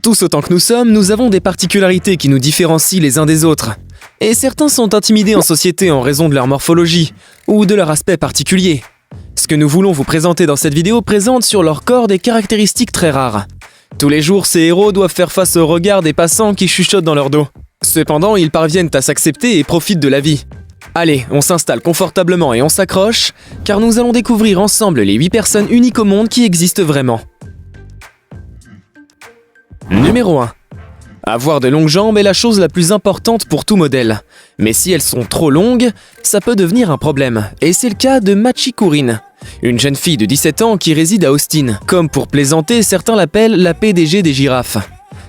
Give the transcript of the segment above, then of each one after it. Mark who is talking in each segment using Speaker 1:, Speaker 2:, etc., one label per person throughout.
Speaker 1: Tous autant que nous sommes, nous avons des particularités qui nous différencient les uns des autres. Et certains sont intimidés en société en raison de leur morphologie ou de leur aspect particulier. Ce que nous voulons vous présenter dans cette vidéo présente sur leur corps des caractéristiques très rares. Tous les jours, ces héros doivent faire face au regard des passants qui chuchotent dans leur dos. Cependant, ils parviennent à s'accepter et profitent de la vie. Allez, on s'installe confortablement et on s'accroche, car nous allons découvrir ensemble les 8 personnes uniques au monde qui existent vraiment. Numéro 1. Avoir de longues jambes est la chose la plus importante pour tout modèle. Mais si elles sont trop longues, ça peut devenir un problème. Et c'est le cas de Machi Kurin, une jeune fille de 17 ans qui réside à Austin. Comme pour plaisanter, certains l'appellent la PDG des girafes.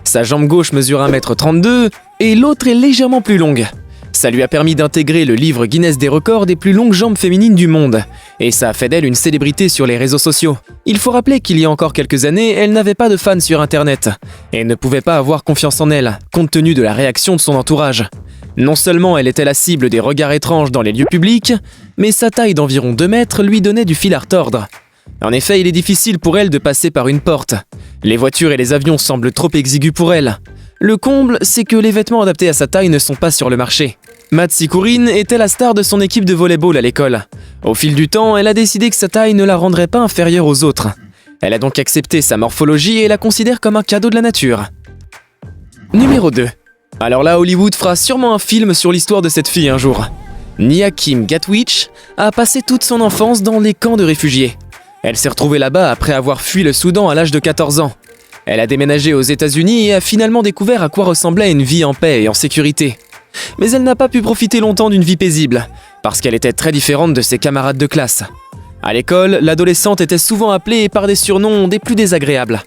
Speaker 1: Sa jambe gauche mesure 1m32 et l'autre est légèrement plus longue. Ça lui a permis d'intégrer le livre Guinness des records des plus longues jambes féminines du monde. Et ça a fait d'elle une célébrité sur les réseaux sociaux. Il faut rappeler qu'il y a encore quelques années, elle n'avait pas de fans sur internet. Et ne pouvait pas avoir confiance en elle, compte tenu de la réaction de son entourage. Non seulement elle était la cible des regards étranges dans les lieux publics, mais sa taille d'environ 2 mètres lui donnait du fil à retordre. En effet, il est difficile pour elle de passer par une porte. Les voitures et les avions semblent trop exigus pour elle. Le comble, c'est que les vêtements adaptés à sa taille ne sont pas sur le marché. Machi Kurin était la star de son équipe de volleyball à l'école. Au fil du temps, elle a décidé que sa taille ne la rendrait pas inférieure aux autres. Elle a donc accepté sa morphologie et la considère comme un cadeau de la nature. Numéro 2. Alors là, Hollywood fera sûrement un film sur l'histoire de cette fille un jour. Nia Kim Gatwich a passé toute son enfance dans les camps de réfugiés. Elle s'est retrouvée là-bas après avoir fui le Soudan à l'âge de 14 ans. Elle a déménagé aux États-Unis et a finalement découvert à quoi ressemblait une vie en paix et en sécurité. Mais elle n'a pas pu profiter longtemps d'une vie paisible, parce qu'elle était très différente de ses camarades de classe. À l'école, l'adolescente était souvent appelée par des surnoms des plus désagréables.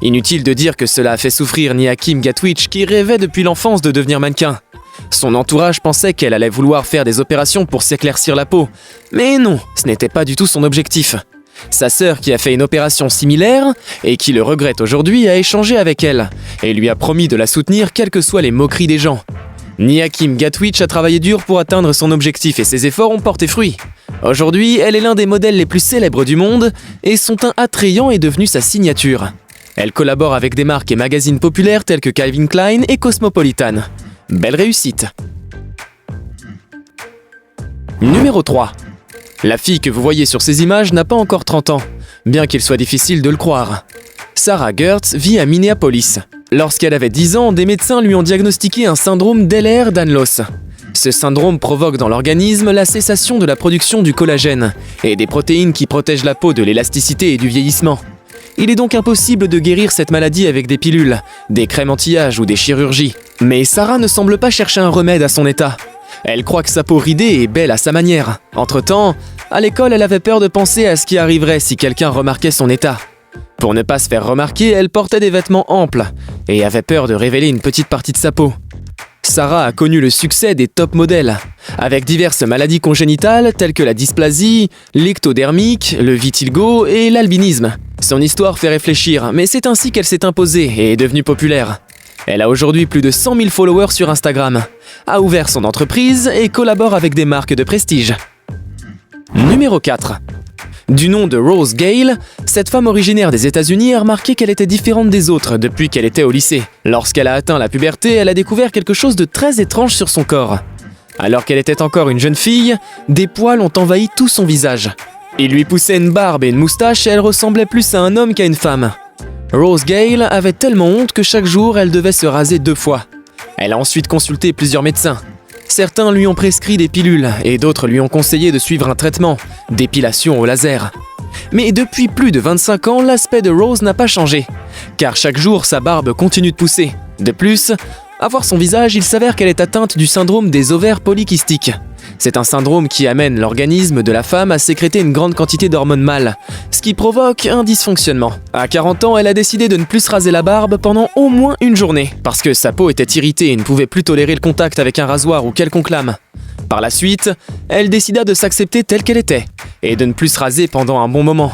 Speaker 1: Inutile de dire que cela a fait souffrir Nia Kim Gatwich qui rêvait depuis l'enfance de devenir mannequin. Son entourage pensait qu'elle allait vouloir faire des opérations pour s'éclaircir la peau. Mais non, ce n'était pas du tout son objectif. Sa sœur, qui a fait une opération similaire et qui le regrette aujourd'hui, a échangé avec elle et lui a promis de la soutenir quelles que soient les moqueries des gens. Nia Kim Gatwich a travaillé dur pour atteindre son objectif et ses efforts ont porté fruit. Aujourd'hui, elle est l'un des modèles les plus célèbres du monde et son teint attrayant est devenu sa signature. Elle collabore avec des marques et magazines populaires tels que Calvin Klein et Cosmopolitan. Belle réussite. Numéro 3. La fille que vous voyez sur ces images n'a pas encore 30 ans, bien qu'il soit difficile de le croire. Sarah Gertz vit à Minneapolis. Lorsqu'elle avait 10 ans, des médecins lui ont diagnostiqué un syndrome d'Ehlers-Danlos. Ce syndrome provoque dans l'organisme la cessation de la production du collagène et des protéines qui protègent la peau de l'élasticité et du vieillissement. Il est donc impossible de guérir cette maladie avec des pilules, des crèmes anti-âge ou des chirurgies. Mais Sarah ne semble pas chercher un remède à son état. Elle croit que sa peau ridée est belle à sa manière. Entre-temps, à l'école, elle avait peur de penser à ce qui arriverait si quelqu'un remarquait son état. Pour ne pas se faire remarquer, elle portait des vêtements amples et avait peur de révéler une petite partie de sa peau. Sarah a connu le succès des top modèles, avec diverses maladies congénitales telles que la dysplasie, l'ectodermique, le vitiligo et l'albinisme. Son histoire fait réfléchir, mais c'est ainsi qu'elle s'est imposée et est devenue populaire. Elle a aujourd'hui plus de 100 000 followers sur Instagram, a ouvert son entreprise et collabore avec des marques de prestige. Numéro 4. Du nom de Rose Gale, cette femme originaire des États-Unis a remarqué qu'elle était différente des autres depuis qu'elle était au lycée. Lorsqu'elle a atteint la puberté, elle a découvert quelque chose de très étrange sur son corps. Alors qu'elle était encore une jeune fille, des poils ont envahi tout son visage. Il lui poussait une barbe et une moustache et elle ressemblait plus à un homme qu'à une femme. Rose Gale avait tellement honte que chaque jour, elle devait se raser 2 fois. Elle a ensuite consulté plusieurs médecins. Certains lui ont prescrit des pilules et d'autres lui ont conseillé de suivre un traitement, d'épilation au laser. Mais depuis plus de 25 ans, l'aspect de Rose n'a pas changé, car chaque jour, sa barbe continue de pousser. De plus, à voir son visage, il s'avère qu'elle est atteinte du syndrome des ovaires polykystiques. C'est un syndrome qui amène l'organisme de la femme à sécréter une grande quantité d'hormones mâles, ce qui provoque un dysfonctionnement. À 40 ans, elle a décidé de ne plus se raser la barbe pendant au moins une journée, parce que sa peau était irritée et ne pouvait plus tolérer le contact avec un rasoir ou quelconque lame. Par la suite, elle décida de s'accepter telle qu'elle était, et de ne plus se raser pendant un bon moment.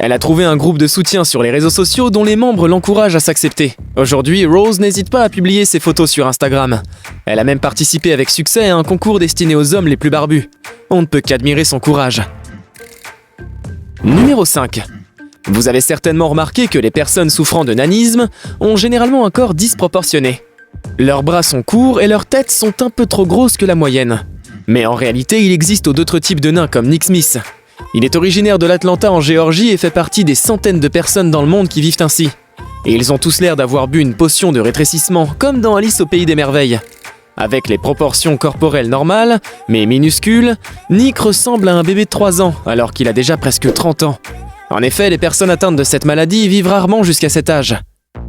Speaker 1: Elle a trouvé un groupe de soutien sur les réseaux sociaux dont les membres l'encouragent à s'accepter. Aujourd'hui, Rose n'hésite pas à publier ses photos sur Instagram. Elle a même participé avec succès à un concours destiné aux hommes les plus barbus. On ne peut qu'admirer son courage. Numéro 5. Vous avez certainement remarqué que les personnes souffrant de nanisme ont généralement un corps disproportionné. Leurs bras sont courts et leurs têtes sont un peu trop grosses que la moyenne. Mais en réalité, il existe d'autres types de nains comme Nick Smith. Il est originaire de l'Atlanta en Géorgie et fait partie des centaines de personnes dans le monde qui vivent ainsi. Et ils ont tous l'air d'avoir bu une potion de rétrécissement, comme dans Alice au Pays des Merveilles. Avec les proportions corporelles normales, mais minuscules, Nick ressemble à un bébé de 3 ans, alors qu'il a déjà presque 30 ans. En effet, les personnes atteintes de cette maladie vivent rarement jusqu'à cet âge.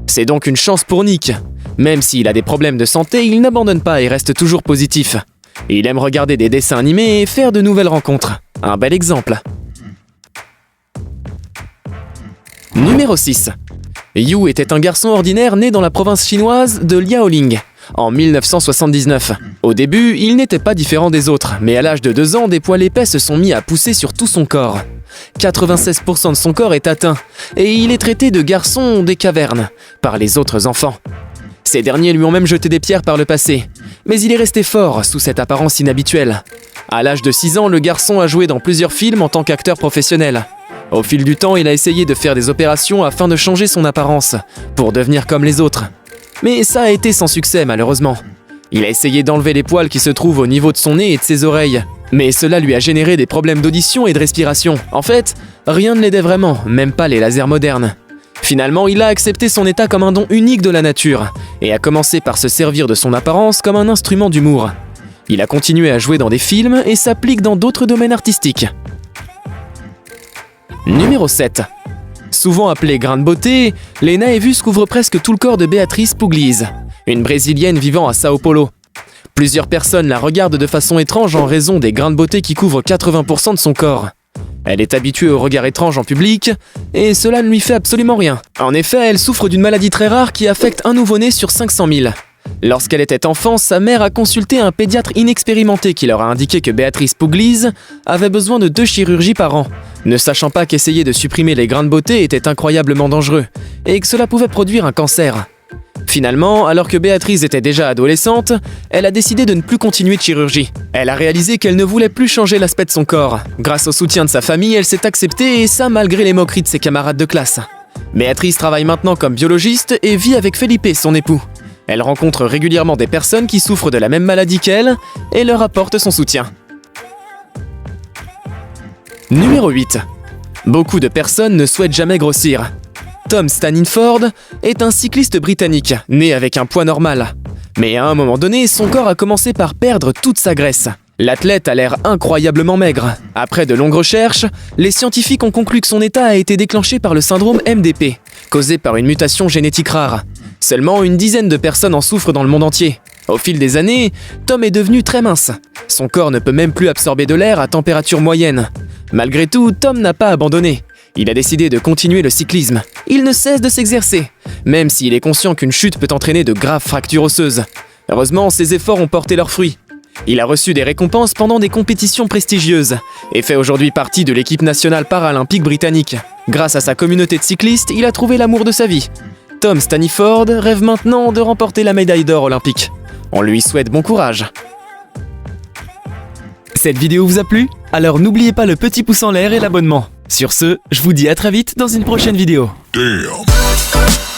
Speaker 1: C'est donc une chance pour Nick. Même s'il a des problèmes de santé, il n'abandonne pas et reste toujours positif. Il aime regarder des dessins animés et faire de nouvelles rencontres. Un bel exemple. Numéro 6. Yu était un garçon ordinaire né dans la province chinoise de Liaoning en 1979. Au début, il n'était pas différent des autres, mais à l'âge de 2 ans, des poils épais se sont mis à pousser sur tout son corps. 96% de son corps est atteint, et il est traité de garçon des cavernes par les autres enfants. Ces derniers lui ont même jeté des pierres par le passé, mais il est resté fort sous cette apparence inhabituelle. À l'âge de 6 ans, le garçon a joué dans plusieurs films en tant qu'acteur professionnel. Au fil du temps, il a essayé de faire des opérations afin de changer son apparence, pour devenir comme les autres. Mais ça a été sans succès malheureusement. Il a essayé d'enlever les poils qui se trouvent au niveau de son nez et de ses oreilles, mais cela lui a généré des problèmes d'audition et de respiration. En fait, rien ne l'aidait vraiment, même pas les lasers modernes. Finalement, il a accepté son état comme un don unique de la nature, et a commencé par se servir de son apparence comme un instrument d'humour. Il a continué à jouer dans des films et s'applique dans d'autres domaines artistiques. Numéro 7. Souvent appelée grain de beauté, Lena Evus couvre presque tout le corps de Beatriz Pugliese, une Brésilienne vivant à Sao Paulo. Plusieurs personnes la regardent de façon étrange en raison des grains de beauté qui couvrent 80% de son corps. Elle est habituée au regard étrange en public, et cela ne lui fait absolument rien. En effet, elle souffre d'une maladie très rare qui affecte un nouveau-né sur 500 000. Lorsqu'elle était enfant, sa mère a consulté un pédiatre inexpérimenté qui leur a indiqué que Beatriz Pugliese avait besoin de 2 chirurgies par an, ne sachant pas qu'essayer de supprimer les grains de beauté était incroyablement dangereux, et que cela pouvait produire un cancer. Finalement, alors que Beatriz était déjà adolescente, elle a décidé de ne plus continuer de chirurgie. Elle a réalisé qu'elle ne voulait plus changer l'aspect de son corps. Grâce au soutien de sa famille, elle s'est acceptée, et ça malgré les moqueries de ses camarades de classe. Beatriz travaille maintenant comme biologiste et vit avec Felipe, son époux. Elle rencontre régulièrement des personnes qui souffrent de la même maladie qu'elle et leur apporte son soutien. Numéro 8. Beaucoup de personnes ne souhaitent jamais grossir. Tom Staninford est un cycliste britannique, né avec un poids normal. Mais à un moment donné, son corps a commencé par perdre toute sa graisse. L'athlète a l'air incroyablement maigre. Après de longues recherches, les scientifiques ont conclu que son état a été déclenché par le syndrome MDP, causé par une mutation génétique rare. Seulement une dizaine de personnes en souffrent dans le monde entier. Au fil des années, Tom est devenu très mince. Son corps ne peut même plus absorber de l'air à température moyenne. Malgré tout, Tom n'a pas abandonné. Il a décidé de continuer le cyclisme. Il ne cesse de s'exercer, même s'il est conscient qu'une chute peut entraîner de graves fractures osseuses. Heureusement, ses efforts ont porté leurs fruits. Il a reçu des récompenses pendant des compétitions prestigieuses et fait aujourd'hui partie de l'équipe nationale paralympique britannique. Grâce à sa communauté de cyclistes, il a trouvé l'amour de sa vie. Tom Staninford rêve maintenant de remporter la médaille d'or olympique. On lui souhaite bon courage. Cette vidéo vous a plu? Alors n'oubliez pas le petit pouce en l'air et l'abonnement. Sur ce, je vous dis à très vite dans une prochaine vidéo. Damn.